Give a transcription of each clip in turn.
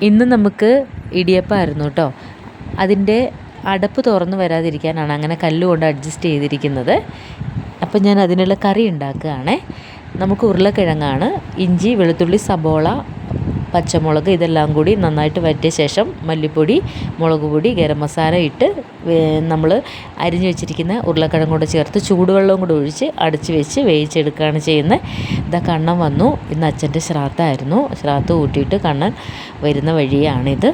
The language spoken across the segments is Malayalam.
ഇന്ന് നമുക്ക് ഇടിയപ്പമായിരുന്നു കേട്ടോ. അതിൻ്റെ അടപ്പ് തുറന്ന് വരാതിരിക്കാനാണ് അങ്ങനെ കല്ലുകൊണ്ട് അഡ്ജസ്റ്റ് ചെയ്തിരിക്കുന്നത്. അപ്പം ഞാൻ അതിനുള്ള കറി ഉണ്ടാക്കുകയാണേ. നമുക്ക് ഉരുളക്കിഴങ്ങാണ്, ഇഞ്ചി, വെളുത്തുള്ളി, സബോള, പച്ചമുളക് ഇതെല്ലാം കൂടി നന്നായിട്ട് വറ്റിയ ശേഷം മല്ലിപ്പൊടി, മുളക് പൊടി, ഗരം മസാല ഇട്ട് നമ്മൾ അരിഞ്ഞു വെച്ചിരിക്കുന്ന ഉരുളക്കിഴങ്ങ് കൂടെ ചേർത്ത് ചൂടുവെള്ളവും കൂടെ ഒഴിച്ച് അടച്ച് വെച്ച് വേവിച്ചെടുക്കുകയാണ് ചെയ്യുന്നത്. ഇതാ കണ്ണൻ വന്നു. ഇന്ന് അച്ഛൻ്റെ ശ്രാദ്ധമായിരുന്നു. ശ്രാദ്ധം കൂട്ടിയിട്ട് കണ്ണൻ വരുന്ന വഴിയാണിത്.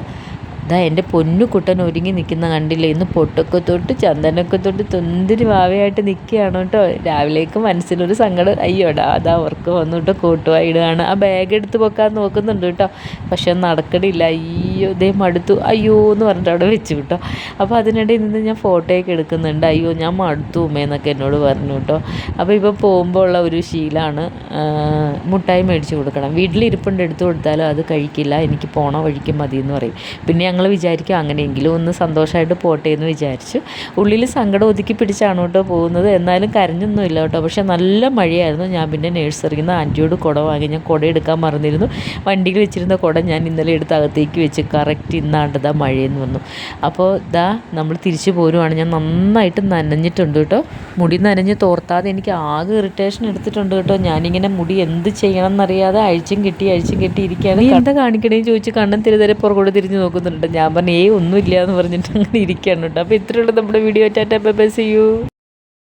ഇതാ എൻ്റെ പൊന്നു കുട്ടൻ ഒരുങ്ങി നിൽക്കുന്ന കണ്ടില്ലേ. ഇന്ന് പൊട്ടൊക്കെ തൊട്ട് ചന്ദനൊക്കെ തൊട്ട് തൊന്തിരി വാവയായിട്ട് നിൽക്കുകയാണ് കേട്ടോ. രാവിലേക്ക് മനസ്സിലൊരു സങ്കടം, അയ്യോടാ അതാ ഉറക്കം വന്നു കേട്ടോ. കോട്ടുവായി ഇടുകയാണ്. ആ ബാഗ് എടുത്ത് പൊക്കാൻ നോക്കുന്നുണ്ട് കേട്ടോ, പക്ഷെ നടക്കണില്ല. അയ്യോ ദേ മടുത്തു, അയ്യോ എന്ന് പറഞ്ഞിട്ട് അവിടെ വെച്ചു കേട്ടോ. അപ്പോൾ അതിനിടയിൽ നിന്ന് ഞാൻ ഫോട്ടോയൊക്കെ എടുക്കുന്നുണ്ട്. അയ്യോ ഞാൻ മടുത്തു ഉമ്മയെന്നൊക്കെ എന്നോട് പറഞ്ഞു കേട്ടോ. അപ്പോൾ ഇപ്പോൾ പോകുമ്പോൾ ഉള്ള ഒരു ശീലമാണ്, മുട്ടായി മേടിച്ച് കൊടുക്കണം. വീട്ടിലിരിപ്പുണ്ട്, എടുത്തു കൊടുത്താലും അത് കഴിക്കില്ല, എനിക്ക് പോണ വഴിക്ക് മതി എന്ന് പറയും. പിന്നെ ഞങ്ങൾ വിചാരിക്കും അങ്ങനെയെങ്കിലും ഒന്ന് സന്തോഷമായിട്ട് പോട്ടെ എന്ന് വിചാരിച്ചു. ഉള്ളിൽ സങ്കടം ഒതുക്കി പിടിച്ചാണ് കേട്ടോ പോകുന്നത്. എന്നാലും കരഞ്ഞൊന്നുമില്ല കേട്ടോ. പക്ഷേ നല്ല മഴയായിരുന്നു. ഞാൻ പിന്നെ നഴ്സറിയിൽ നിന്ന് ആൻറ്റിയോട് കുട വാങ്ങി. ഞാൻ കുട എടുക്കാൻ മറന്നിരുന്നു. വണ്ടിയിൽ വെച്ചിരുന്ന കുട ഞാൻ ഇന്നലെ എടുത്ത് അകത്തേക്ക് വെച്ച് കറക്റ്റ് ഇന്നാണ്ടതാ മഴയെന്ന് വന്നു. അപ്പോൾ ഇതാ നമ്മൾ തിരിച്ചു പോരുവാണ്. ഞാൻ നന്നായിട്ട് നനഞ്ഞിട്ടുണ്ട് കേട്ടോ. മുടി നനഞ്ഞ് തോർത്താതെ എനിക്ക് ആകെ ഇറിറ്റേഷൻ എടുത്തിട്ടുണ്ട് കേട്ടോ. ഞാനിങ്ങനെ മുടി എന്ത് ചെയ്യണം എന്നറിയാതെ അഴിച്ചും കെട്ടി ഇരിക്കുകയാണ്. എന്താ കാണിക്കണേന്ന് ചോദിച്ച് കണ്ണൻ തിരുതരെ പുറകോട്ട് തിരിഞ്ഞ് നോക്കുന്നുണ്ട്. ഞാൻ പറഞ്ഞു ഒന്നുമില്ല എന്ന് പറഞ്ഞിട്ട് അങ്ങനെ ഇരിക്കുകയാണ് കേട്ടോ. അപ്പോൾ ഇത്രയുള്ള നമ്മുടെ video. Tata bye bye, see U.